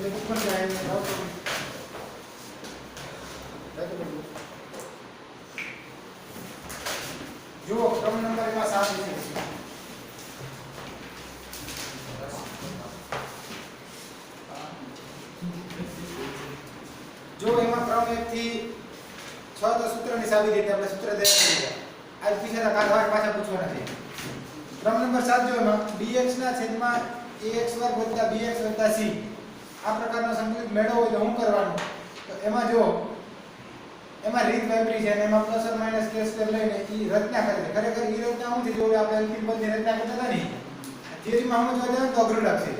एक ऊपर जाएंगे और जो क्रम नंबर में 7 है जो એમાં ક્રમ 1 થી 6 તો સૂત્રની સાબિતી રીતે આપણે સૂત્ર તૈયાર કરી ગયા આજ પીછેના કારવાર પાછા પૂછવાના છે ક્રમ નંબર 7 જો એમાં dx ના છેદમાં ax વર્ગ વત્તા bx વત્તા c આ પ્રકારનો સંકલિત મેળવવો હોય તો શું કરવાનું તો એમાં જો એમાં રીત વાપરી છે અને એમાં plus or minus k square લઈને ઈ રચના કરે છે ખરેખર ઈ રચના શું છે જો આપણે અંતિમ પદની રચના કરતા હતા ને થિયરીમાં સમજવા જાય તો અઘરું લાગશે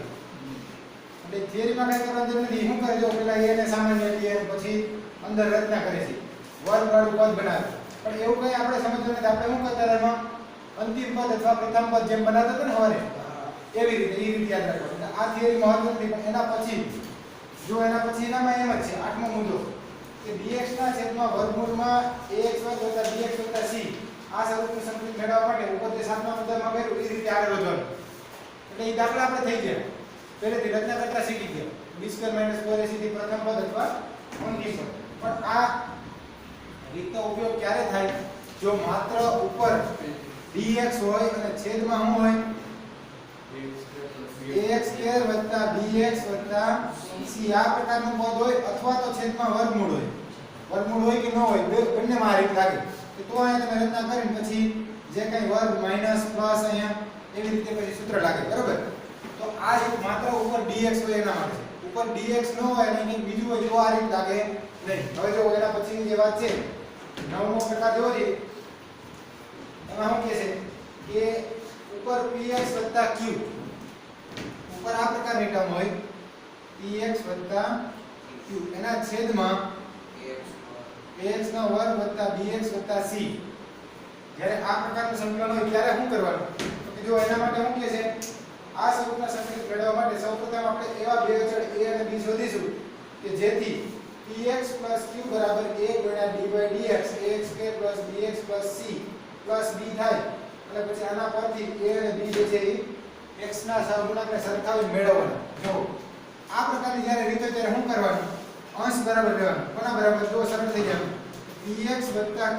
એટલે થિયરીમાં કઈ કરવાનું જરૂર નથી શું કરે જો પેલા a ને સામાન્ય લઈએ પછી અંદર રચના કરે છે વર્ગ વાળું પદ બનાવે પણ એવું કઈ આપણે સમજવું નથી આપણે શું કરતા હતા એમાં અંતિમ પદ અથવા પ્રથમ પદ જેમ બનાવતા હતા ને હવારે એવી રીતે ઈ રીતે યાદ રાખવાનું આ થિયરી મહત્વ નથી પણ એના પછી જો એના પછી એનામાં એમ જ છે આઠમો મુદ્દો કે dx ના છેદમાં વર્ગમૂળમાં ax વર્ગ વત્તા bx વત્તા c આ સ્વરૂપનું સંકલિત મેળવવા માટે ઉપર જે સાતમા મુદ્દામાં કર્યું એ રીતે આગળ વધવાનું એટલે એ દાખલા આપણે થઈ ગયા પહેલેથી રચના કરતા શીખી ગયા b² - 4ac થી પ્રથમ પદ અથવા અંતિમ પદ પણ આ રીતનો ઉપયોગ ક્યારે થાય જો માત્ર ઉપર dx હોય અને છેદમાં શું હોય ax² વત્તા bx વત્તા c આ પ્રકારનું પદ હોય અથવા તો છેદમાં વર્ગમૂળ હોય કે ન હોય બંનેમાં આ રીત લાગે તો અહીંયા તમે રચના કરીને પછી જે કંઈ વર્ગ માઈનસ પ્લસ અહીંયા એવી રીતે પછી સૂત્ર લાગે બરાબર તો આ રીત માત્ર ઉપર dx હોય એના માટે છે ઉપર dx ન હોય અને કંઈક બીજું હોય તો આ રીત લાગે નહીં હવે જો એના પછીની જે વાત છે નવમો પ્રકાર જોવો છે એમાં શું કહે છે કે ઉપર px વત્તા q ઉપર આ પ્રકારની ટર્મ હોય px વત્તા q એના છેદમાં ax નો વર્ગ વત્તા bx વત્તા c જ્યારે આ પ્રકારનું સંકલન હોય ત્યારે શું કરવાનું તો કે જો એના માટે શું કહે છે આ સ્વરૂપના સંકલિત મેળવવા માટે સૌપ્રથમ આપણે એવા બે અચળ a અને b શોધીશું કે જેથી px q = a dy/dx ax² + bx + c + b થાય અને પછી આના પરથી a અને b જે છે એ x ના સહગુણકને સરખાવી મેળવવાના જો આ પ્રકારની જ્યારે રીત હોય ત્યારે શું કરવાનું અંશ બરાબર લેવાનું કોના બરાબર જો સરળ થઈ જાય px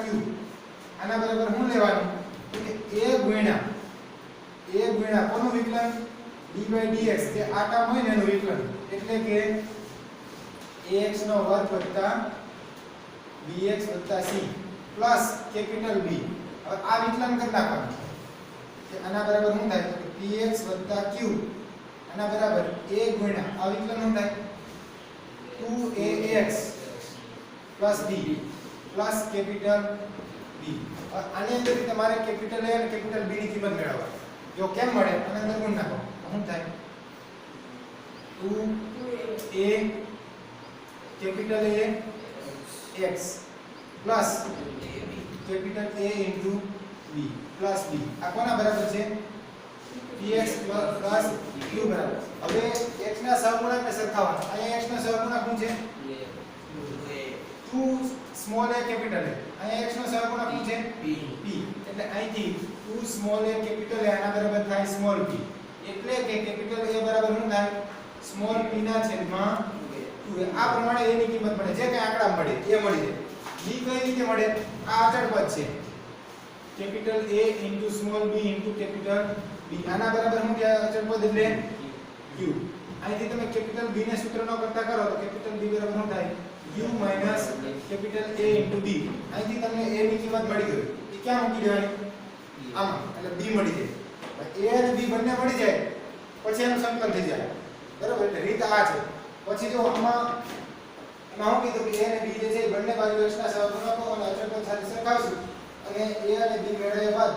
q આના બરાબર શું લેવાનું તો કે a ગુણ્યા કોનું વિકલન d/dx જે આ ટર્મ હોય ને એનું વિકલન એટલે કે ax નો વર્ગ વત્તા bx વત્તા c પ્લસ કેપિટલ B હવે આ વિકલન કરી નાખવાનું કે આના બરાબર શું થાય તો px વત્તા q આના બરાબર a ગુણ્યા આ વિકલન શું થાય 2ax plus b plus capital B આની અંદર તમારે કેપિટલ A અને કેપિટલ B ની કિંમત મેળવવા જો કેમ મળે આના અંદર ગુણ નાખો શું થાય 2a capital A x plus capital A into b plus b આ કોના બરાબર છે px પ્લસ q બરાબર હવે x ના સહગુણકને સરખાવવાના અહીંયા x નો સહગુણક શું છે 2 સ્મોલ a કેપિટલ A અહીંયા x નો સહગુણક શું છે p એટલે અહીંથી 2 સ્મોલ a કેપિટલ A આના બરાબર થાય સ્મોલ p એટલે કે કેપિટલ A બરાબર શું થાય સ્મોલ p ના છેદમાં 2 આ પ્રમાણે a ની કિંમત મળે જે કઈ આંકડા મળે એ મળી જાય b કઈ રીતે મળે આ અચળ પદ છે capital A into small b into capital B આના બરાબર શું કે અચળ પદ એટલે q અહીંથી તમે કેપિટલ B ને સૂત્રનો કરતા કરો તો કેપિટલ B બરાબર શું થાય u minus capital A into b અહીંથી તમને a ની કિંમત મળી ગઈ એ ક્યાં મૂકી દેવાની આમાં એટલે b મળી જાય a અને b બંને મળી જાય પછી એનું સંકલન થઈ જાય બરાબર એટલે રીત આ છે પછી જો આમાં એમાં હું કીધું કે a અને b જે છે બંને બાજુ x ના સહગુણકો અને અચળ પદ સાથે સરખાવશું અને a અને b મેળવ્યા બાદ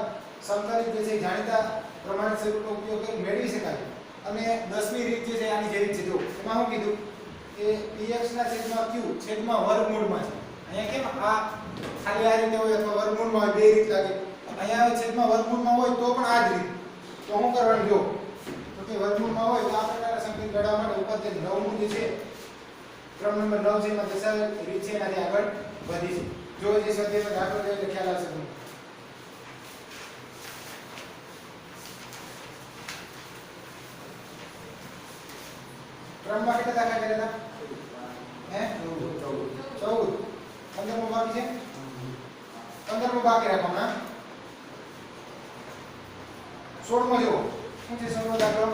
સમકલિત જે છે જાણીતા પ્રમાણિત સ્વરૂપનો ઉપયોગ કરી મેળવી શકાય અને 10મી રીત જે છે આની જેવી છે જો એમાં હું કીધું કે px ના છેદમાં q છેદમાં વર્ગમૂળમાં છે અહીંયા કેમ આ ખાલી આ રીતે હોય અથવા વર્ગમૂળમાં હોય બે રીત લાગે અહીંયા છેદમાં વર્ગમૂળમાં હોય તો પણ આ જ રીત તો શું કરવાનું જો તો કે વર્ગમૂળમાં હોય તો આ પ્રકારના સંકલિત મેળવવા માટે ઉપર જે 9મું જે છે ક્રમ નંબર 9 છે એમાં દર્શાવેલ રીત છે એનાથી આગળ વધી છે જો જે સ્વાધ્યાયમાં દાખલો લે એટલે ખ્યાલ આવશે તમને ક્રમમાં કેટલા દાખલા કર્યા હતા? 14. 15મો બાકી છે. 15મો બાકી રાખો હમણાં. 16મો જુઓ. શું છે 16મો દાખલો?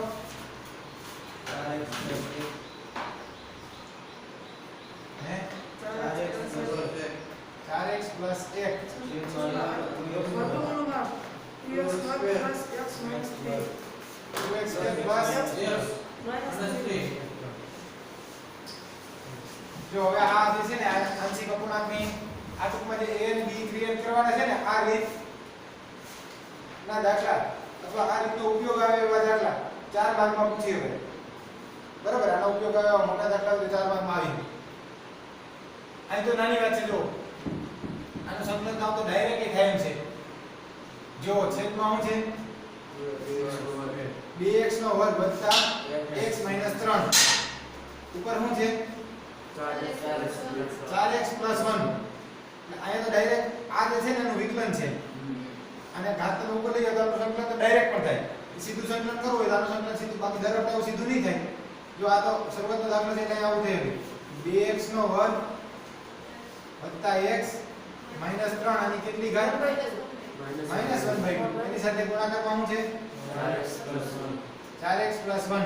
4x plus 1 2x plus જો હવે આ જે છે ને આંશિક અપૂર્ણાંકની આ ટૂંકમાં જે a અને b ક્રિએટ કરવાના છે ને આ રીત ના દાખલા અથવા આ રીતનો ઉપયોગ આવે એવા દાખલા 4 ભાગમાં પૂછીએ હવે. બરાબર, આનો ઉપયોગ આવે એવા મોટા દાખલા 4 ભાગમાં આવી. અહીં તો નાની વાત છે જો આનો સંકલન થાવ તો ડાયરેક્ટ થાય એમ છે. જો છેદમાં શું છે 2x નો વર્ગ વત્તા x માઈનસ 3 ઉપર શું છે 4x plus 1. અહીંયા તો ડાયરેક્ટ આ જે છે ને એનું વિકલન છે અને ઘાતનો ઉપર લઈએ તો આનું સંકલન તો ડાયરેક્ટ પણ થાય. સીધું સંકલન કરવું હોય તો આનું સંકલન સીધું, બાકી દર વખતે આવું સીધું નહીં થાય. જો આ તો શરૂઆતનો દાખલો છે એટલે આવું થયું 2x નો વર્ગ વત્તા x માઈનસ 3 આની કેટલી ઘાત માઈનસ 1/2 એની સાથે ગુણાકારમાં શું છે 4x plus 1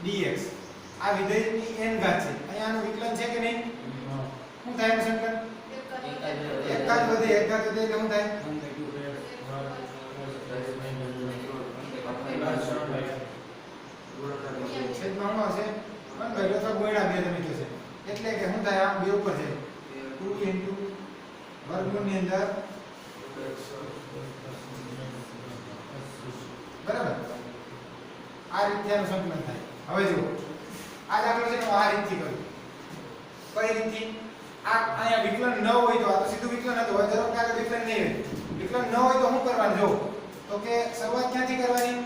dx. આ વિધેયની n ઘાત છે. અહીંયા આનું વિકલન છે કે નહીં? શું થાય એનું સંકલન? એક ઘાત વધે એટલે શું થાય? છેદમાં શું આવશે 1/2 અથવા ગુણ્યા 2 તમે કહેશે એટલે કે શું થાય? આ 2 ઉપર છે 2 into વર્ગમૂળની અંદર બરાબર. આ રીતે આનું સંકલન થાય. હવે જુઓ આ દાખલો છે ને આ રીતથી કર્યું. કઈ રીતથી? આ અહીંયા વિકલન ન હોય તો આ તો સીધું વિકલન હતું. હવે ધારો કે આગળ વિકલન નહીં હોય, વિકલન ન હોય તો શું કરવાનું? જો તો કે શરૂઆત ક્યાંથી કરવાની?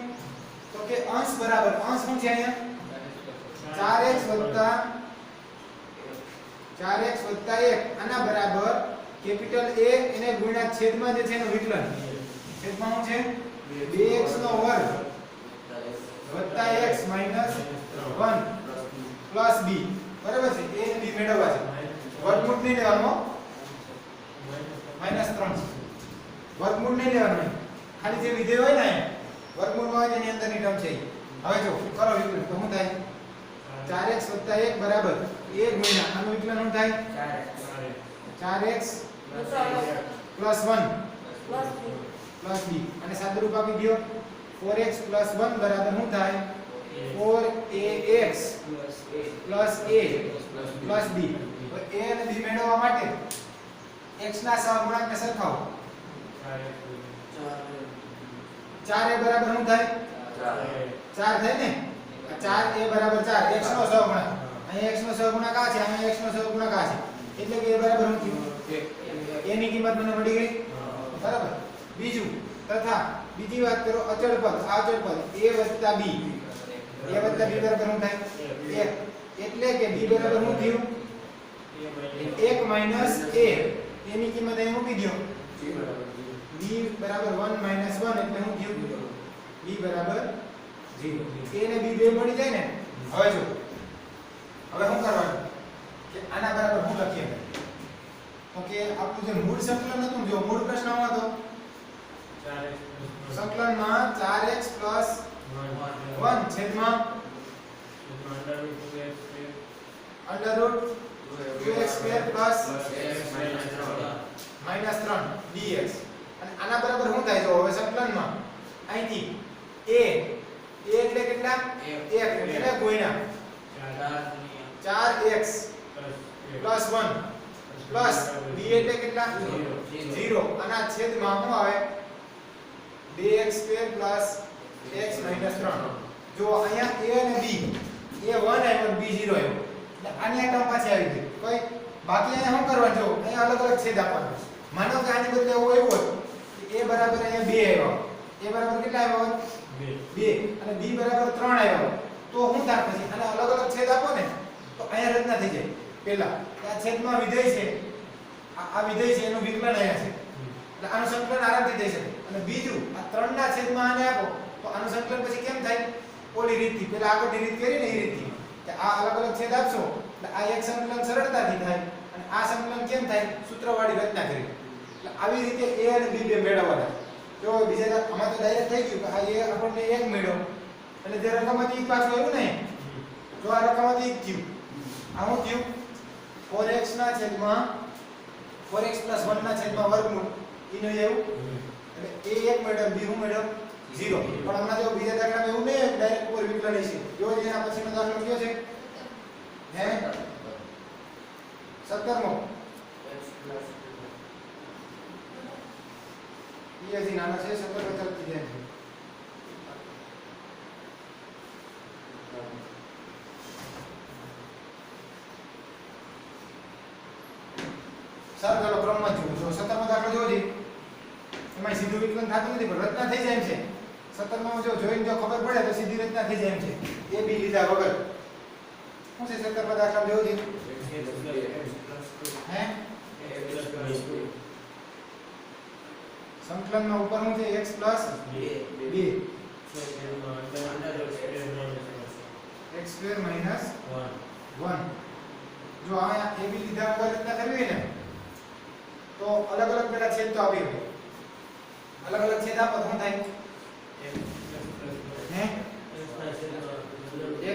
તો કે અંશ બરાબર અંશ શું છે અહીંયા 4x વત્તા 1 આના બરાબર કેપિટલ A એને ગુણ્યા છેદમાં જે છે એનું વિકલન. છેદમાં શું છે 2x નો વર્ગ વત્તા x માઈનસ 1 પ્લસ b. બરાબર છે. a અને b મેળવવા છે. વર્ગમૂળ નહીં લેવાનો, માઈનસ 3 વર્ગમૂળ નહીં લેવાનું, ખાલી જે વિધેય હોય ને વર્ગમૂળમાં હોય તેની અંદરની ટર્મ છે. હવે જો કરો વિકલન તો શું થાય 4x 1 બરાબર a ગુણ્યા આનું વિકલન શું થાય 4x plus 1 plus b અને સાદુરૂપ આપી દો 4x plus 1 બરાબર શું થાય 4ax plus a plus b. તો a અને b મેળવવા માટે x ના સહગુણાંકને સરખાવો. 4a બરાબર શું થાય 4 થાય ને 4a બરાબર 4 x નો સહગુણાંક. અહીં x નો સહગુણાંક આ છે, અહીં x નો સહગુણાંક આ છે એટલે કે a બરાબર શું થયું a ની કિંમત મને મળી ગઈ. બરાબર. બીજું તથા બીજી વાત કરો અચળ પદ. આ અચળ પદ a b બરાબર શું થાય 1 એટલે કે b બરાબર શું થયું 1 માઈનસ a ની કિંમત અહીં મૂકી દો b બરાબર 1 માઈનસ 1 એટલે શું થયું b બરાબર 0. a ને b બે મળી જાય ને. હવે જો હવે શું કરવાનું કે આના બરાબર શું લખીએ તો કે આપણું જે મૂળ સંકલન હતું, જો મૂળ પ્રશ્ન હતો સંકલનમાં 4x 1 છેદમાં √2x² માઈનસ 3 dx. અને આના બરાબર શું થાય? જો હવે સંકલનમાં અહીંથી a એટલે કેટલા 1 એટલે ગુણ્યા 4x plus 1 plus b એટલે કેટલા 0 અને આ છેદમાં શું આવે 2x² plus x minus 3. જો અહીંયા a અને b a 1 આવ્યો b 0 આવ્યો એટલે આની આ ટર્મ પાછી આવી ગઈ. કોઈ બાકી અહીંયા શું કરવાનું? જો અહીંયા અલગ અલગ છેદ આપવાનો. માનો કે આની બદલે એવું આવ્યું કે a બરાબર અહીંયા 2 આવ્યો, a બરાબર કેટલા આવ્યો 2 અને b બરાબર 3 આવ્યો તો શું થાય? પછી આને અલગ અલગ છેદ આપો ને તો અહીંયા રચના થઈ જાય. પહેલા આ છેદમાં વિધેય છે, આ વિધેય છે એનું વિકલન અહીંયા છે એટલે આનું સંકલન આરામથી થઈ શકે. અને બીજું આ 3 ના છેદમાં આને આપો તો આનું સંકલન પછી કેમ થાય? ઓલી રીતથી પેલા આગળની રીત કરી ને એ રીતથી કે આ અલગ અલગ છેદ આપશો એટલે આ એક સંકલન સરળતાથી થાય અને આ સંકલન કેમ થાય સૂત્રવાળી રચના કરી એટલે આવી રીતે a અને b બે મેળવવાના જો બીજા આમાં તો ડાયરેક્ટ થઈ ગયું કે આ a આપણને 1 મળ્યો એટલે જે રકમમાંથી પાછું આવ્યું ને જો આ રકમમાંથી 1 થયું આ શું થયું 4x ના છેદમાં 4x 1 ના છેદમાં વર્ગમૂળ ઈ નહીં આવ્યું એટલે a 1 મળ્યો b શું મળ્યો 0 પણ હમણાં જો બીજા દાખલામાં એવું નહીં ડાયરેક્ટ ઉપર વિકલન છે જો એના પછીનો દાખલો કયો છે હે 17મો ये जी नाना से 17 बचत की है સર ચાલો ક્રમમાં જુઓ જો 17મો દાખલો જોજી એમાં સીધું વિકલન થતું નથી પણ રચના થઈ જાય છે 17માં જો જોઈને જો ખબર પડે તો સીધી રચના થઈ જાય છે એ બી લીધા વગર શું છે 17મા દાખલા જોજી હે સંકલનમાં ઉપર શું છે x 2 x² 1 જો આયા a b લીધા વગર રચના કરવી ને તો અલગ અલગ પેલા છેદ તો આવી ગયો અલગ અલગ છેદ આપો શું થાય હે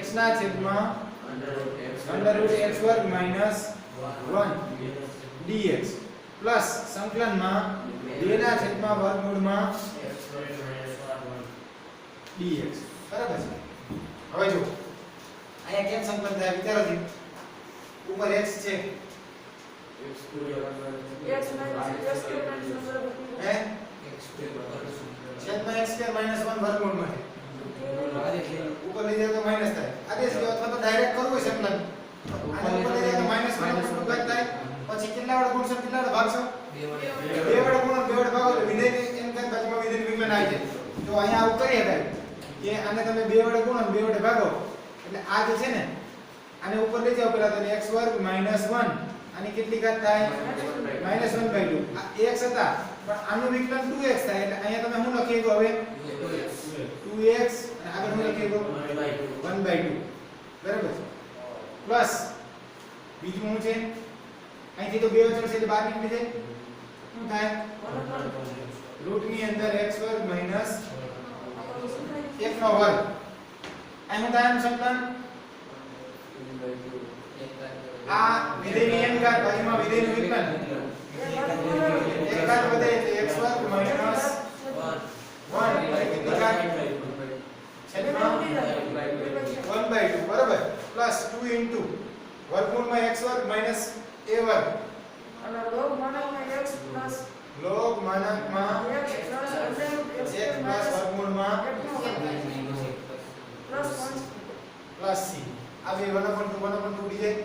x ના છેદમાં √x² - 1 dx પ્લસ સંકલનમાં 2 ના છેદમાં વર્ગમૂળમાં dx બરાબર છે હવે જો અહીંયા કેમ સંકલન થાય વિચારો જી ઉપર x છે હે છેદમાં x² - 1 વર્ગમૂળમાં છે ઉપર લઈ જાવ તો માઈનસ થાય આદેશ કે અથવા તો ડાયરેક્ટ કરવું છે સંકલન આને ઉપર લઈ જાવ તો -1 ઉપર થાય પછી કેટલા વડે ગુણશો કેટલા વડે ભાગશો 2 વડે ગુણો 2 વડે ભાગો એટલે વિધેય એમ થાય બાજુમાં વિધેય વિકલન આવી જાય તો અહીંયા આવું કરી શકાય કે આને તમે 2 વડે ગુણો 2 વડે ભાગો એટલે આ જે છે ને આને ઉપર લઈ જાવ પેલા તો x² - 1 આની કેટલી ઘાત થાય -1/2 આ x હતા પણ આનું વિકલન 2x થાય એટલે અહીંયા તમે શું લખી દો હવે 2x અને આગળ શું લખી દો 1/2 બરાબર પ્લસ બીજું શું છે અહીંથી તો બે વચન છે એટલે બહાર નીકળી જાય શું થાય રૂટ ની અંદર x² - 1 નો વર્ગ અહીં થાય સંકલન આ વિધેયની n ઘાત બાજુમાં વિધેયનું વિકલન એક ઘાત વધે એટલે x² - 1 કેટલી ઘાત છેદમાં 1/2 બરાબર પ્લસ 2 ઇન્ટુ વર્ગમૂળમાં x² - a વર્ગ અને લોગ માનાંકમાં x પ્લસ લોગ માનાંકમાં x પ્લસ વર્ગમૂળમાં પ્લસ c આ બે 1/2 ડી જાય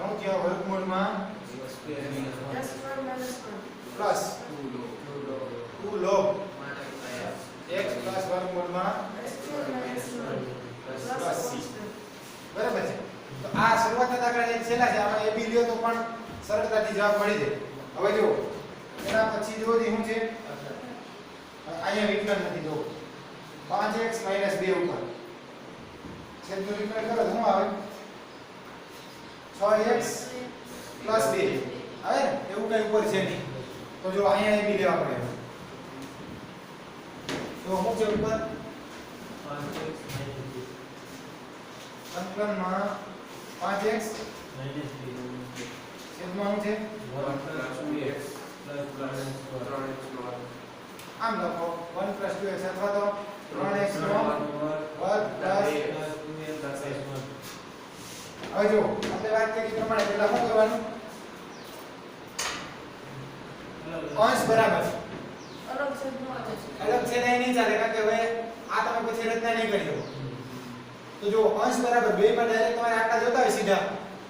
હું ત્યાં વર્ગમૂળમાં પ્લસ 2 લોગ x પ્લસ વર્ગમૂળમાં પ્લસ c બરાબર છે તો આ શરૂઆતના દાખલા જે છેલ્લા છે આમાં a b લ્યો તો પણ સરળતાથી જવાબ મળી જાય હવે જો એના પછી જો શું છે અહીંયા વિકલન નથી જો 5x - 2 ઉપર છેદનું વિકલન કરો તો શું આવે 6x + 2 આવે ને એવું કઈ ઉપર છે નહીં તો જો અહીંયા a b લેવા પડે તો શું છે ઉપર સંકલનમાં 5x છેદમાં શું છે 1 આમ લખો 1 + 2x અથવા તો 3x નો વર્ગ પ્લસ હવે જો આપણે વાત કરી પ્રમાણે પહેલા શું કરવાનું અંશ બરાબર અલગ છેદમાં આવે છે અલગ છેદ નહીં ચાલે કારણ કે હવે આ તમે પછી રચના નહીં કરી શકો તો જો અંશ બરાબર બે માં ડાયરેક્ટ તમારે આટલા જોતા હોય સીધા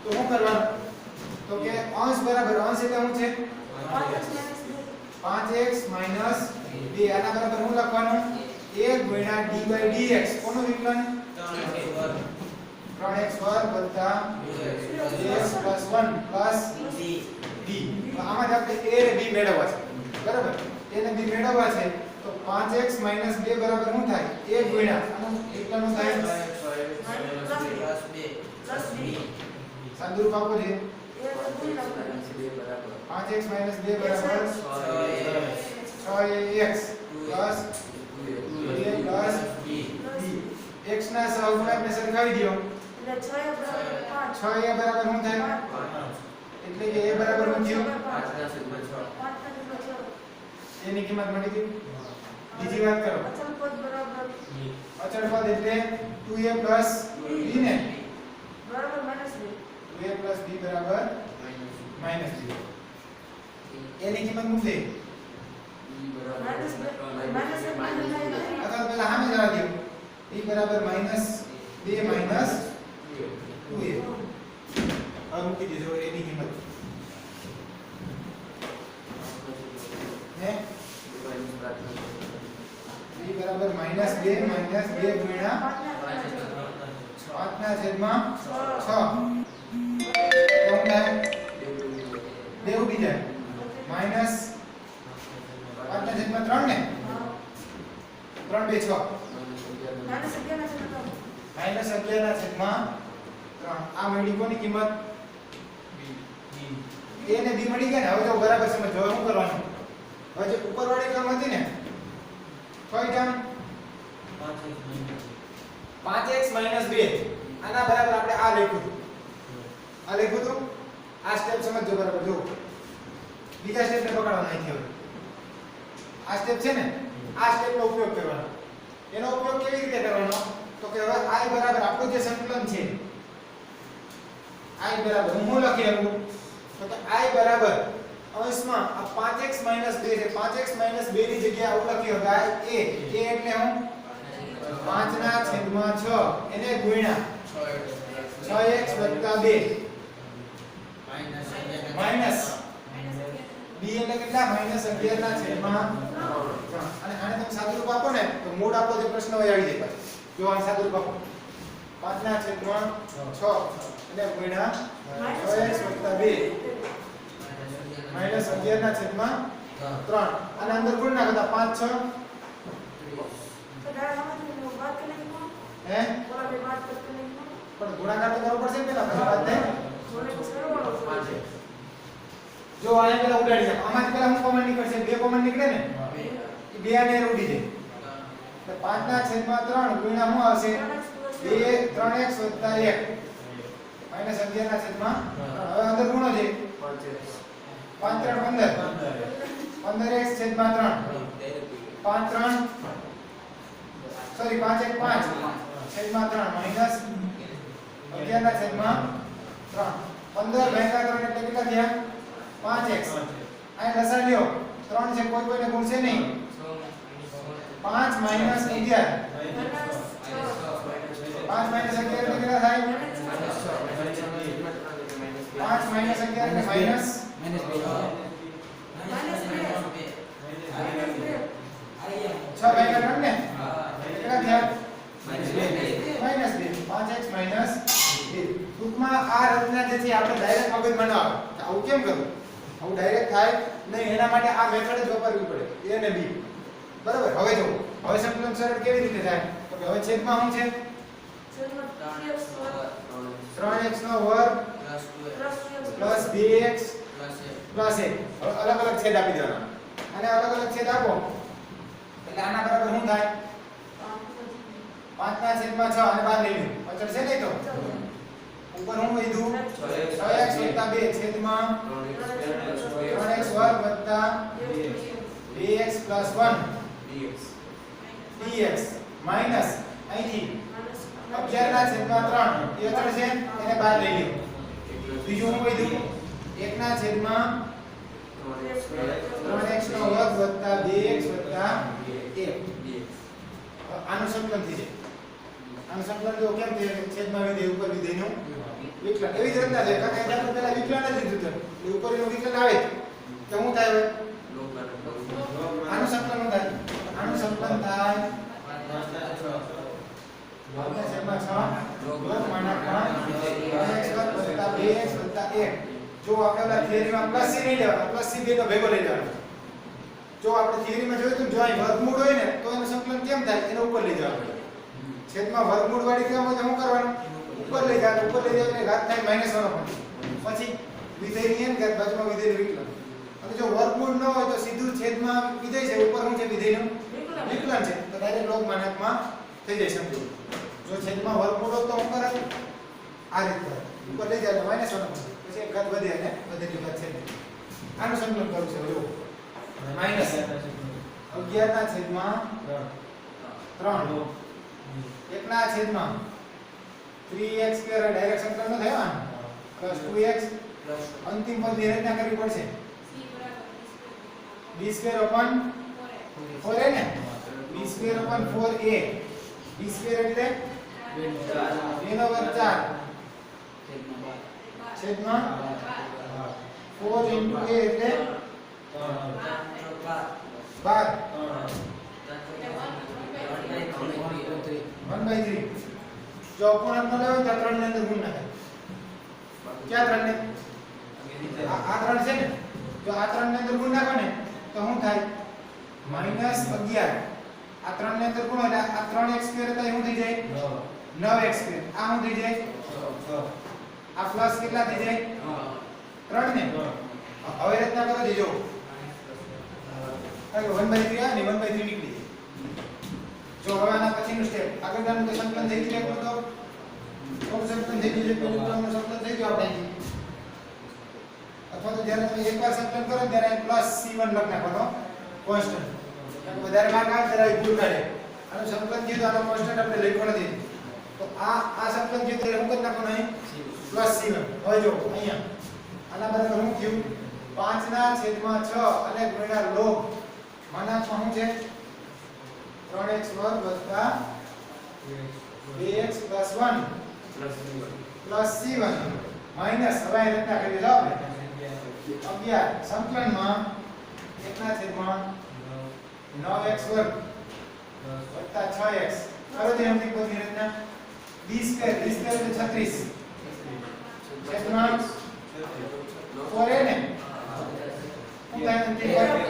તો શું કરવાનું તો કે અંશ બરાબર અંશ એટલે શું છે 5x - 2 આના બરાબર શું લખવાનું 1 * d/dx કોનું વિકલન 3x² + 2x + 1 + d તો આમાં જ આપણે a અને b મેળવવા છે બરાબર a અને b મેળવવા છે તો 5x - 2 બરાબર શું થાય 1 ગુણ્યા આનું કેટલાનું થાય સાદુરૂપ આપો છે 5x - 2 બરાબર 6x plus 2a plus b x ના સહગુણકને સરખાવી દો એટલે 6 બરાબર 5 6a બરાબર શું થાય એટલે કે a બરાબર શું થયું 5 એની કિંમત મળી ગઈ બીજી વાત કરો અચળ પદ બરાબર અચળ પદ એટલે 2a પ્લસ b ને બરાબર -2 2a પ્લસ b બરાબર -2 એની કિંમત મૂકી દે અથવા પહેલા સામે જવા દો b બરાબર -2 -2a હવે મૂકી દેજો એની કિંમત હે b બરાબર -2 ગુણ્યા 5 ના છેદમાં 6 તો શું થાય 2 ઉડી જાય માઈનસ 5 ના છેદમાં 3 ને 3 2 6 માઈનસ 11 ના છેદમાં 3 આ મળી કોની કિંમત a ને b મળી ગયા ને હવે જો બરાબર સમજો હવે શું કરવાનું હવે જે ઉપરવાળી ટર્મ હતી ને કઈ ટર્મ 5x - 2 આના બરાબર આપણે આ લખ્યું હતું આ સ્ટેપ સમજો બરાબર જો બીજા સ્ટેપને પકડવાનો નથી હવે આ સ્ટેપ છે ને આ સ્ટેપનો ઉપયોગ કરવાનો એનો ઉપયોગ કેવી રીતે કરવાનો તો કે હવે i બરાબર આપણું જે સંકલન છે i બરાબર હું લખી શકું તો કે i બરાબર અંશમાં આ 5x - 2 છે 5x - 2 ની જગ્યાએ આવું લખી શકાય a એટલે હું 5 ના છેદમાં 6 એને ગુણ્યા 6x + 2 માઈનસ b એટલે કેટલા -11 ના છેદમાં 3 અને આને તમે સાદુરૂપ આપો ને તો મૂળ આપો જે પ્રશ્ન હોય આવી જાય પાછો જો આ સાદુરૂપ આપો 5 ના છેદમાં 6 એટલે ગુણ્યા 6x + 2 -11 ના છેદમાં 3 અને અંદર ગુણ નાખો તો 5 6 હે પણ ગુણાકાર તો કરવો પડશે ને પેલા પછી વાત થાય જો આને પેલા ઉડાડી નાખો આમાંથી પેલા હું કોમન નીકળશે 2 કોમન નીકળે ને એ 2 આને ઉડી જાય તો 5 ના છેદમાં 3 ગુણ્યા શું આવશે 3x + 1 -11 ના છેદમાં 3 હવે અંદર ગુણો છે 5 3 15 15x છેદમાં 3 5 3 સોરી 5 1 5 છેદમાં 3 -11 ના છેદમાં 3 15 ભાગ્યા 3 એટલે કેટલા થયા 5x આ લસા લ્યો 3 છે કોઈ કોઈને ગુણશે નહીં 5 - 11 5 - 11 એટલે કેટલા થાય 5 - 11 એટલે માઈનસ છ ભાગ્યા 3 ને કેટલા થયા -2 5x - 2 ટૂંકમાં આ રચના જે છે આપણે ડાયરેક્ટ મગજમાં ન આવે આવું કેમ કરવું આવું ડાયરેક્ટ થાય નહીં એના માટે આ મેથડ જ વાપરવી પડે a અને b બરાબર હવે જો હવે સંકલન સરળ કેવી રીતે થાય તો કે હવે છેદમાં શું છે 3x નો વર્ગ પ્લસ 2x પ્લસ 1 હવે અલગ અલગ છેદ આપી દેવાના અને અલગ અલગ છેદ આપો એટલે આના બરાબર શું થાય 5 ના છેદમાં 6 અને બહાર લઈ લો અચળ છે નહીં તો ઉપર હું લીધું 6x + 2 છેદમાં 3x વર્ગ વત્તા 2x + 1 dx માઈનસ અહીંથી 11 ના છેદમાં 3 એ અચળ છે એને બહાર લઈ લો બીજું હું લીધું 1 ના છેદમાં 3x નો વર્ગ વત્તા 2x વત્તા 1 આનું સંકલન થઈ જાય આનું સંકલન જો કેમ છે છેદમાં વિધેય ઉપર વિધેયનું વિકલન એવી જ રચના છે કારણ કે આપણે પહેલા વિકલન જ લીધું છે એ ઉપરનું વિકલન આવે તો શું થાય હવે આનું સંકલન શું થાય આનું સંકલન થાય 5 છેદમાં 6 લોગ માના 3x વત્તા 2x વત્તા 1 જો આપણે ઓલા થિયરીમાં પ્લસ c નહીં લેવાનો પ્લસ c બે નો ભેગો લઈ લેવાનો જો આપણે થિયરીમાં જોયું હતું, જો અહીં વર્ગમૂળ હોય ને તો એનું સંકલન કેમ થાય? એને ઉપર લઈ જવા પડે. છેદમાં વર્ગમૂળ વાળી ક્રમ હોય તો શું કરવાનું? ઉપર લઈ જવાનું. ઉપર લઈ જાય એટલે ઘાત થાય -1/2. પછી વિધેયની એન ઘાત બાજુમાં વિધેયનું વિકલન. અને જો વર્ગમૂળ ન હોય તો સીધું છેદમાં વિધેય છે, ઉપર શું છે? વિધેયનું વિકલન છે. તો ડાયરેક્ટ લોગ માનાંકમાં થઈ જાય સમજો. જો છેદમાં વર્ગમૂળ હોય તો શું કરે? આ રીતે ઉપર લઈ જાય એટલે -1/2. પછી એક ઘાત વધે અને વધેલી ઘાત છે. આનું સંકલન કરવું છે. જો -11/3 1/3x² ડાયરેક્ટ સંકલન ન થાય આનું +2x અંતિમ પદની રચના કરવી પડશે. b²/4a ને b²/4a b² એટલે 2/4 છેદમાં 4 * a એટલે 12 1/3 જો અપૂર્ણાંક ન લેવો તો 3 ની અંદર ગુણ ના થાય. ક્યાં 3 ને? આ 3 છે ને, જો આ 3 ની અંદર ગુણ નાખો ને તો શું થાય? -11. આ 3 ની અંદર ગુણ એટલે આ 3x² હતા એ શું થઈ જાય? 9x². આ શું થઈ જાય? આ પ્લસ કેટલા થઈ જાય? 3 ને. હવે રચના કરો દેજો. 1/3 આ ને 1/3 નીકળી જાય. જો હવે આના પછીનું સ્ટેપ આગળનું તો સંકલન થઈ ગયું તો થોડું સંકલન થઈ ગયું છે. પેલું ટર્મનું સંકલન થઈ ગયું આપણે. અથવા તો જ્યારે તમે એકવાર સંકલન કરો ત્યારે +c1 લખ નાખવાનો કોન્સ્ટન્ટ. વધારે માર્ક આવે ત્યારે ભૂલ કાઢે. આનું સંકલન થયું તો આનો કોન્સ્ટન્ટ આપણે લખ્યો નથી. તો આ સંકલન થયું ત્યારે શું કરી નાખવાનું અહીં? +c1. હવે જો અહીંયા આના બરાબર શું થયું? 5/6 અને ગુણ્યા લોગ માનાંકમાં શું છે? 3x² + 2x + 1 + c1 માઈનસ હવે આ રચના કરી લો 11 સંકલનમાં 1/9x² + 6x કરો તે અંતિમ પદની રચના. b² એટલે 36 છેદમાં 4a ને ઉતાય અંતિમ પદ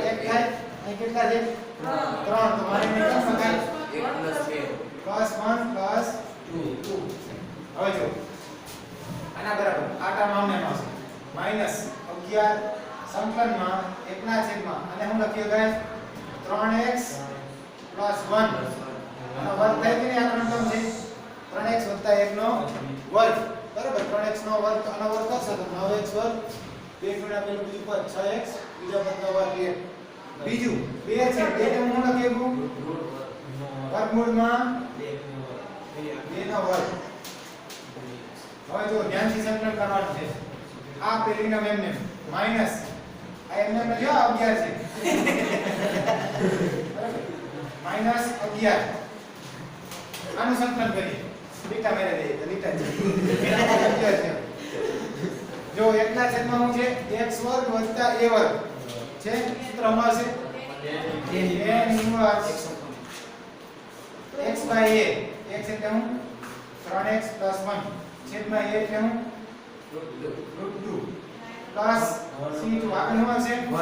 1 થાય. અહીં કેટલા છે? 3. તો મારે એને કેમ લખાય? +1 + 2. હવે જો આના બરાબર આ ટર્મ આમને આવશે -11 સંકલનમાં 1/, અને હું લખીએ ગાય 3x + 1 આનો વર્ગ થાય કે નહીં? આ ત્રણ ટર્મ છે 3x + 1 નો વર્ગ બરાબર. 3x નો વર્ગ તો આનો વર્ગ કરશો તો 9x² 2 ગુણ્યા પેલું બીજું પદ 6x બીજા પદનો વર્ગ 1 બીજું 2 છે 2 ને હું લખીએ વર્ગમૂળમાં 2 નો વર્ગ. હવે જો ધ્યાનથી સંકલન કરવાનું છે. આ પેલીના એમને માઈનસ આ એમને જો 11 છે -11 આનું સંકલન કરીએ. બીટા મેરે દે તો બીટા છે 11 છે. જો 1/માં શું છે? x² + a² છે. સૂત્રમાં હશે tan ઇન્વર્સ x/a. x એટલે હું 3x + 1 છેદમાં a એટલે હું √2 પ્લસ c2 આગળ શું હશે? 1/a.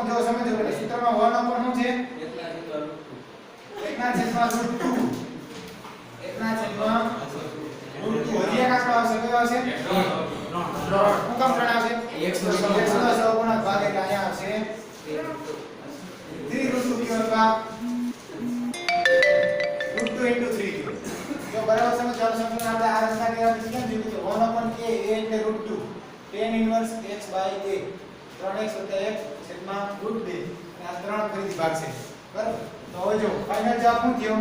જો સમજો એટલે સૂત્રમાં 1/શું છે? 1/√2 હજી એક આંકડો આવશે. કયો આવશે? 3. શું કામ 3 આવશે? x નો સહગુણક ભાગ એટલે અહીંયા આવશે 3√2 કિલોગ્રામ √2 * 3. જો બરાબર સમજવાનું સંકલન આપણે આ રચના કર્યા પછી કેમ જોયું કે 1/a એટલે √2 tan ઇન્વર્સ x/a 3x + 1 છેદમાં √2 અને આ 3 ફરીથી ભાગ છે બરાબર. તો હવે જો ફાઇનલ જવાબ શું થયો?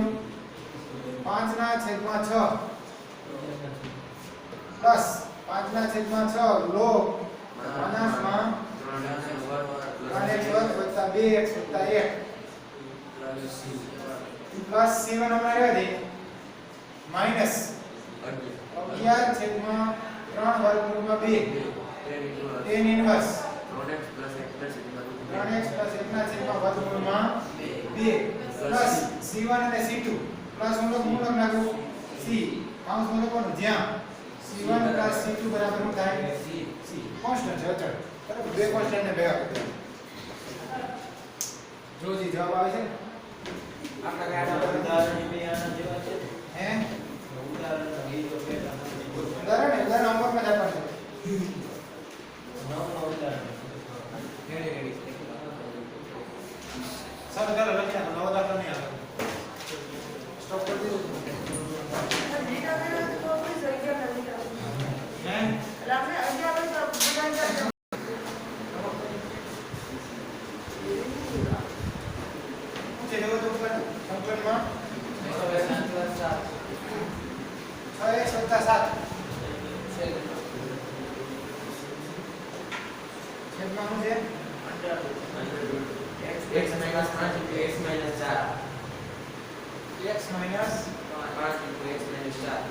5/6 plus 5/6 log માનાંકમાં 3x² + 2x + 1 plus c1 અમારે રહેવા દે માઈનસ 11/3 વર્ગમૂળમાં 2 tan ઇન્વર્સ 3x + 1/2 વર્ગમૂળમાં 2 પ્લસ c1 અને c2 પ્લસ હું નાખું c કાઉન્સમાં લખવાનું જ્યાં c1 + c2 બરાબર શું થાય? c કોન્સ્ટન્ટ છે અચળ બરાબર બે કોન્સ્ટન્ટ ને ભેગા કરી દેવાના જો જી જવાબ આવે છે ને આપણે કાઢા ઉદાહરણ બે આના જેવા છે હે ઉદાહરણ એ તો પેલા ઉદાહરણ હોમવર્કમાં જ આપવાનું છે નવનો ઉદાહરણ રેડી ચાલો ચાલો લખી નાખો નવો દાખલો નહીં આવે સ્ટોપ કરી દીધું બીટા મેળવે તો કોઈ જગ્યા નથી હે એટલે આપણે 11 તો બધા જગ્યા છે દેવો તો ઉપર સંકલનમાં 6x + 7 છેદમાં શું છે x - 5 * x - 4 x minus 5 * x - 4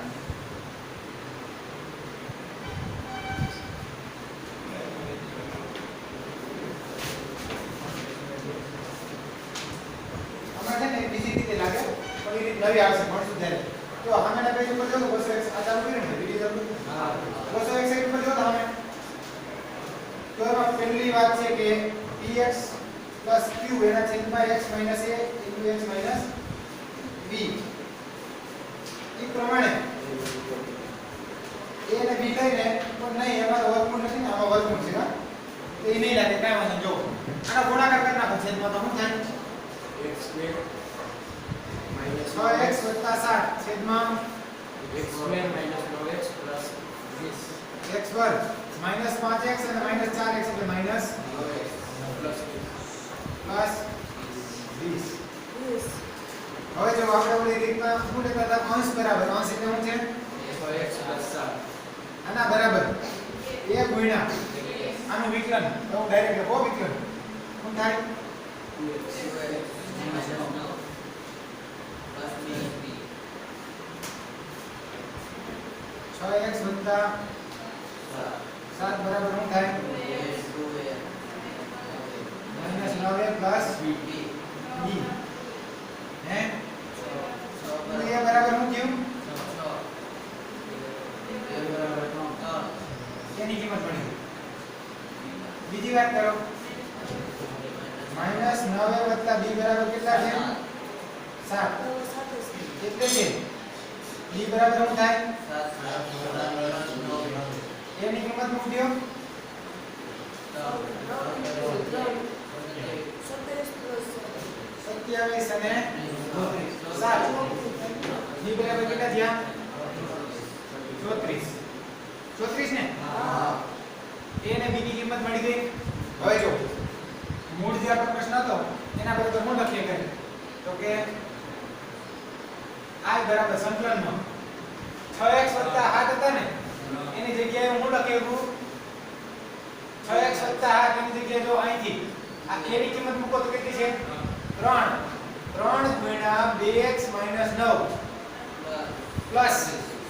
હમણાં છે ને બીજી રીતે લાગે પણ એ રીત નવી આવશે મળશું ત્યારે તો સામેના પેજ ઉપર જો 200x આ ચાલુ કરીને વિડિયો ચાલુ હા 200x સાઈડ પર જો સામે તો એમાં પહેલી વાત છે કે px + q એના છેદમાં x - a * x - b એ પ્રમાણે a અને b લઈને પણ નહીં એમાં વર્ગમૂળ નથી ને આમાં વર્ગમૂળ છે હા તો એ નહીં લાગે કાંઈ વાંધો નહીં. જો આનો ગુણાકાર કરી નાખો છેદમાં તો શું થાય x² - 6x + 7 છેદમાં x² - 9x + 20 x વર્ગ -5x અને -4x એટલે -9x9x પ્લસ 20 હવે જો આપણે ઓલી રીતના શું લેતા હતા અંશ બરાબર અંશ એટલે શું છે 6x + 7 આના બરાબર a ગુણ્યા આનું વિકલન તો હું ડાયરેક્ટ લખો વિકલન શું થાય 6x + 7 બરાબર શું થાય -9a પ્લસ b હે તો a બરાબર શું થયું એની કિંમત મળી બીજી વાત કરો -9a + b બરાબર કેટલા છે 7 એટલે કે b બરાબર શું થાય a ની કિંમત શું થયો 27 અને 7 b બરાબર કેટલા થયા 34 34 ને હા a અને b ની કિંમત મળી ગઈ હવે જો મૂળ જે આપણો પ્રશ્ન હતો એના પર તો શું લખીએ કરીએ તો કે i બરાબર સંકલનમાં 6x + 7 હતા ને એની જગ્યાએ હું લખી શકું 6x + 7 એની જગ્યાએ જો અહીંથી આ a ની કિંમત મૂકો તો કેટલી છે 3 3 ગુણ્યા 2x - 9 પ્લસ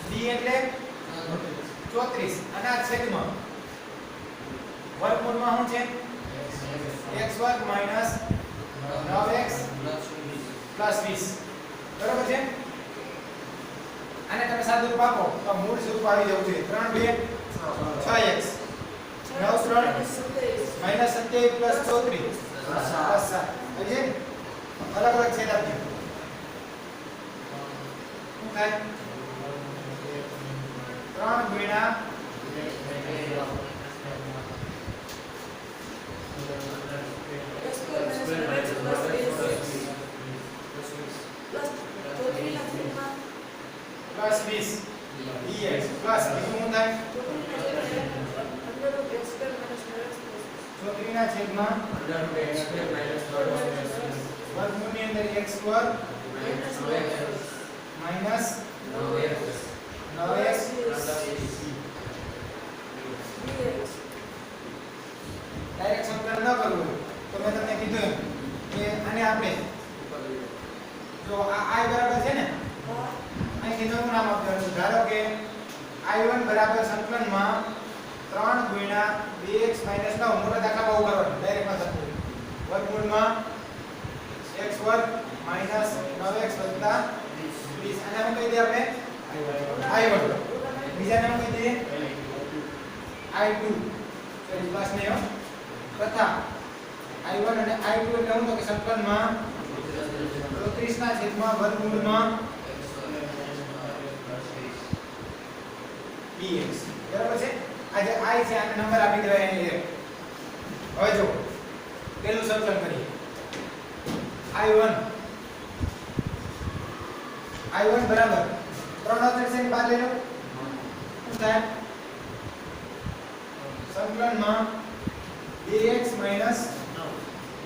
b એટલે 34 અને આ છેદમાં વર્ગમૂળમાં શું છે x વર્ગ minus 9x plus 20 બરાબર છે આને તમે સાદું રૂપ આપો તો મૂળ સ્વરૂપ આવી જવું જોઈએ 3 2 6x 9 3 minus 27 plus 34 plus 7 સમજે અલગ અલગ છેદ આપજો શું થાય 3 ગુણ્યા plus 20 dx plus બીજું શું થાય 34 ના છેદમાં વર્ગમૂળની અંદર x વર્ગ minus 9x ડાયરેક્ટ સંકલન ન કરવું તો મેં તમને કીધું એમ કે આને આપણે જો આ i બરાબર છે ને અહીંથી નવું નામ આપવાનું ધારો કે i1 બરાબર સંકલનમાં 3 ગુણ્યા 2x - 9 મોટા દાખલામાં ઉભરવાનું ડાયરેક્ટ માં થતું વર્ગમૂળમાં x વર્ગ minus 9x વત્તા 20 આને શું કહી દઈએ આપણે i1 બીજાને શું કહી દઈએ i2 પ્લસ ને તથા I1 અને I2 એટલે હું તો કે સંકલનમાં 34 ના છેદમાં વર્ગમૂળમાં dx બરાબર છે. આ જે I છે આને નંબર આપી દેવાય અહીં એક. હવે જો પેલું સંકલન કરીએ I1 બરાબર 3 ની બહાર લઈ લો શું થાય સંકલનમાં dx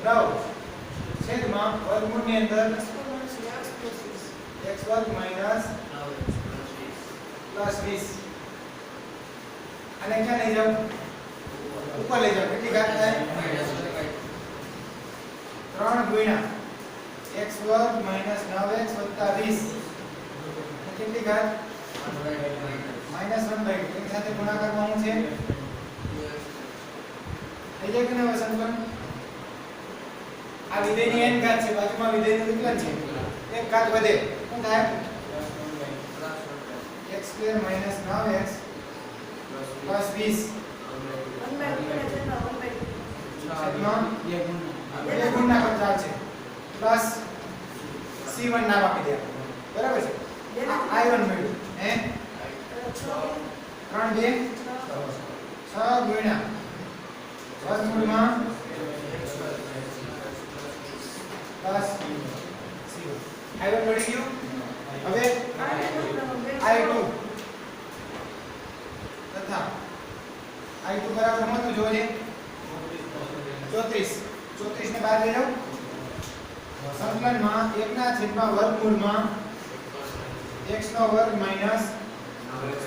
9 છેદમાં વર્ગમૂળની અંદર x વર્ગ માઈનસ પ્લસ 20 અને ક્યાં લઈ જાવ ઉપર લઈ જાવ કેટલી ઘાત થાય 3 ગુણ્યા x વર્ગ માઈનસ 9x વત્તા 20 કેટલી ઘાત -1/2 એની સાથે ગુણાકારમાં શું છે થઈ જાય કે ના સંકલન આ વિધેયની n ઘાત છે બાજુમાં વિધેયનું વિકલન છે એક ઘાત વધે શું થાય x² - 9x + 20 બે ગુણના કરતા છે પ્લસ c1 નામ આપી દે બરાબર છે I1 મળ્યું હે 3 2 6 ગુણ્યા વર્ગમૂળમાં પ્લસ c1 I1 મળી ગયું. હવે I2 તથા I2 બરાબર શું જોઈએ 34 ને બહાર લઈ લો સંકલનમાં 1 ના છેદમાં વર્ગમૂળમાં x નો વર્ગ માઈનસ 9x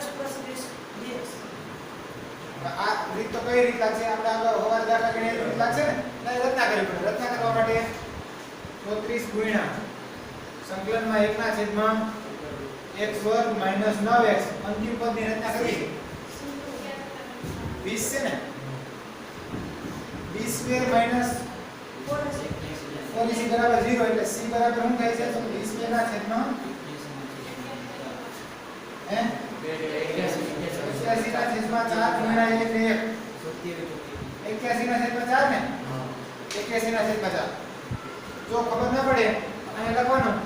+ 20 dx. આ રીત તો કઈ રીત લાગશે આપણે આગળ હવાર દાખલા ગણીએ રીત લાગશે ને એટલે રચના કરવી પડે. રચના કરવા માટે 34 ગુણ્યા સંકલનમાં 1 ના છેદમાં x વર્ગ માઈનસ 9x અંતિમ પદની રચના કરવી 20 છે ને 20² માઈનસ 40 બરાબર 0 એટલે c બરાબર શું થાય છે તો 20² ના છેદમાં હે 81 ના છેદમાં 4 ગુણ્યા 1 એટલે 1 81 ના છેદમાં 4 ને 81 ના છેદમાં 4 જો ખબર ના પડે અહીંયા લખવાનું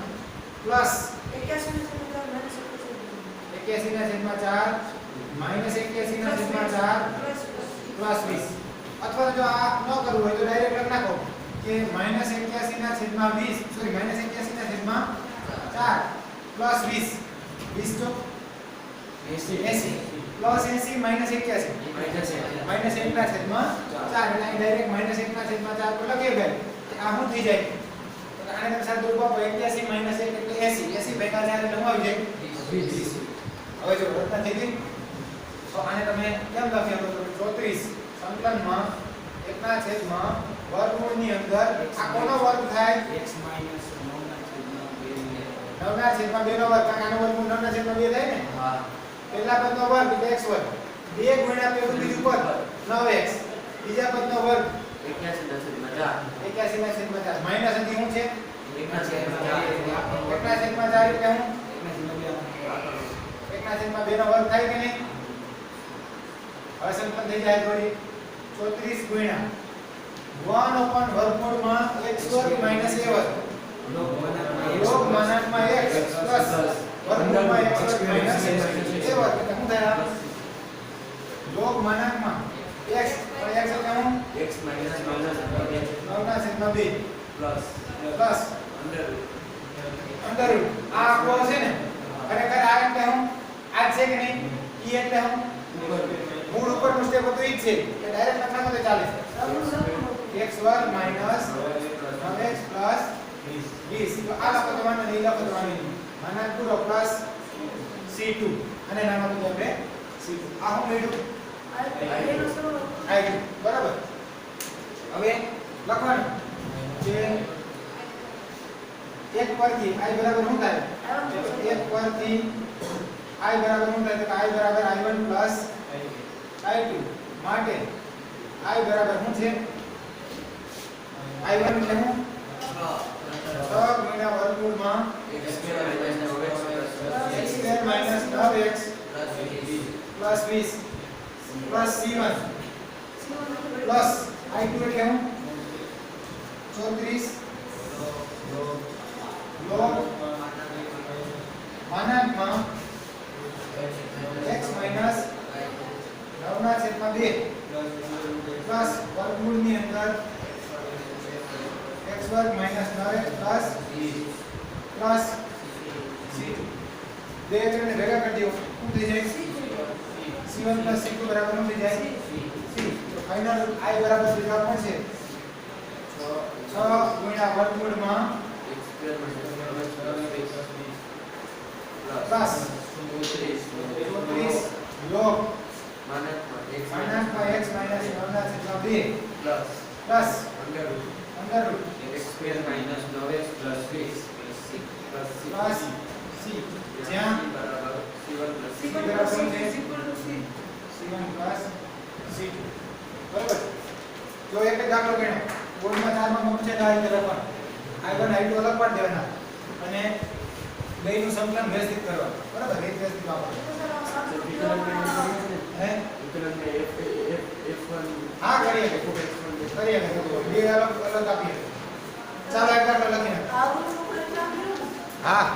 પ્લસ 81 ના છેદમાં 4 માઈનસ 81 ના છેદમાં 4 પ્લસ 20 અથવા જો આ ન કરવું હોય તો ડાયરેક્ટ લખ નાખો કે -81 ના છેદમાં 20 સોરી -81 ના છેદમાં 4 પ્લસ 20 જો 80 પ્લસ 80 માઈનસ 81 માઈનસ 1 ના છેદમાં 4 એટલે અહીં ડાયરેક્ટ -1 ના છેદમાં 4 પર લખીએ ભાઈ આ શું થઈ જાય તો આને તમે સાદું રૂપ આપો 81 માઈનસ 1 એટલે 80 80 ભેગા થાય એટલે શું આવી જાય 20 હવે જો રચના થઈ ગઈ તો આને તમે કેમ લખી શકો તો 34 સંકલનમાં 1 ના છેદમાં વર્ગમૂળની અંદર આ કોનો વર્ગ થાય x - 9 9 ના છેદમાં 2 નો વર્ગ કારણ આનો વર્ગમૂળ 9 ના છેદમાં 2 થાય ને હા પહેલા પદનો વર્ગ એટલે x વર્ગ 2 ગુણ્યા પેલું બીજું પદ 9x બીજા પદનો વર્ગ 81 ના છેદમાં 4 81 ના છેદમાં 4 માઈનસ હતી શું છે 1 ના છેદમાં 4 1 ના છેદમાં 4 એટલે હું 1 ના છેદમાં 2 નો વર્ગ થાય કે નહીં હવે સંકલન થઈ જાય થોડી 34 ગુણ્યા 1 upon વર્ગમૂળમાં x વર્ગ માઈનસ a વર્ગ લોગ માનાંકમાં x પ્લસ વર્ગમૂળમાં x વર્ગ માઈનસ a વર્ગ એટલે શું થાય લોગ માનાંકમાં x પણ x એટલે હું x - 9 9 ના છેદમાં 2 પ્લસ અંડર રૂટ આ આખો છે ને ખરેખર આ એટલે હું આ છે કે નહીં e એટલે હું મૂળ ઉપરનું સ્ટેપ હતું ઈ જ છે કે ડાયરેક્ટ લખવાનું તો ચાલે x વર્ગ માઈનસ 9x પ્લસ 20 તો આ લખો તો વાંધો નહીં લખો તો વાંધો નહીં માનાંક પૂરો પ્લસ c2 અને નામ આપી દે આપણે c2 આ હું મેળવ્યું આઈ બરાબર હવે લખવાનું કે એક પરથી i બરાબર શું થાય એક પરથી i બરાબર શું થાય તો i બરાબર i1 પ્લસ i2 માટે i બરાબર શું છે i1 એટલે હું 6 ગુણ્યા વર્ગમૂળમાં x² - 9x plus 20 plus C1 plus I2 એટલે હું 34 log માનાંકમાં x માઈનસ 9/2 પ્લસ વર્ગમૂળની અંદર x વર્ગ માઈનસ 9x પ્લસ c બે એકને ભેગા કરી દો શું થઈ જાય c1 પ્લસ c2 બરાબર શું થઈ જાય c તો ફાઇનલ I બરાબર જવાબ પણ છે 6 ગુણ્યા વર્ગમૂળમાં plus 34 log માનાંકમાં x minus 9/2 plus under route plus c જ્યાં C1 પ્લસ C2 બરાબર જો એક જ દાખલો ગણ્યો બોર્ડમાં 4 માં મૂકશે તો આ રીતે લખવાનું I1 I2 અલગ પાડી દેવાના અને બેયનું સંકલન વ્યવસ્થિત કરવાનું બરાબર રીત વ્યવસ્થિત વાપરવાનું હે હા કરીએ બે અલગ આપીએ ચાલો એક દાખલો લખીને હા